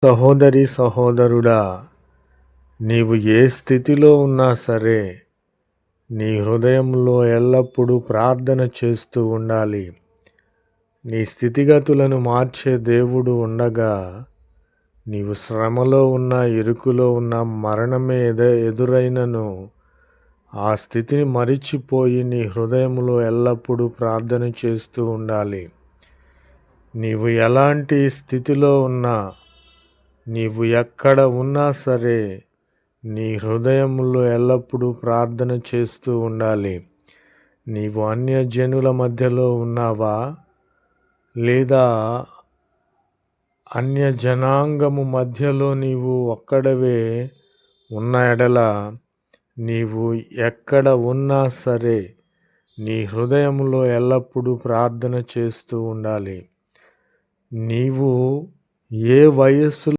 సహోదరి సహోదరుడా, నీవు ఏ స్థితిలో ఉన్నా సరే నీ హృదయంలో ఎల్లప్పుడూ ప్రార్థన చేస్తూ ఉండాలి. నీ స్థితిగతులను మార్చే దేవుడు ఉండగా నీవు శ్రమలో ఉన్న, ఇరుకులో ఉన్న, మరణమే ఎదురైనను ఆ స్థితిని మరిచిపోయి నీ హృదయంలో ఎల్లప్పుడూ ప్రార్థన చేస్తూ ఉండాలి. నీవు ఎలాంటి స్థితిలో ఉన్నా, నీవు ఎక్కడ ఉన్నా సరే నీ హృదయంలో ఎల్లప్పుడూ ప్రార్థన చేస్తూ ఉండాలి. నీవు అన్యజనుల మధ్యలో ఉన్నావా, లేదా అన్యజనాంగము మధ్యలో నీవు ఒక్కడవే ఉన్న ఎడల, నీవు ఎక్కడ ఉన్నా సరే నీ హృదయంలో ఎల్లప్పుడూ ప్రార్థన చేస్తూ ఉండాలి. నీవు ఏ వయస్సులో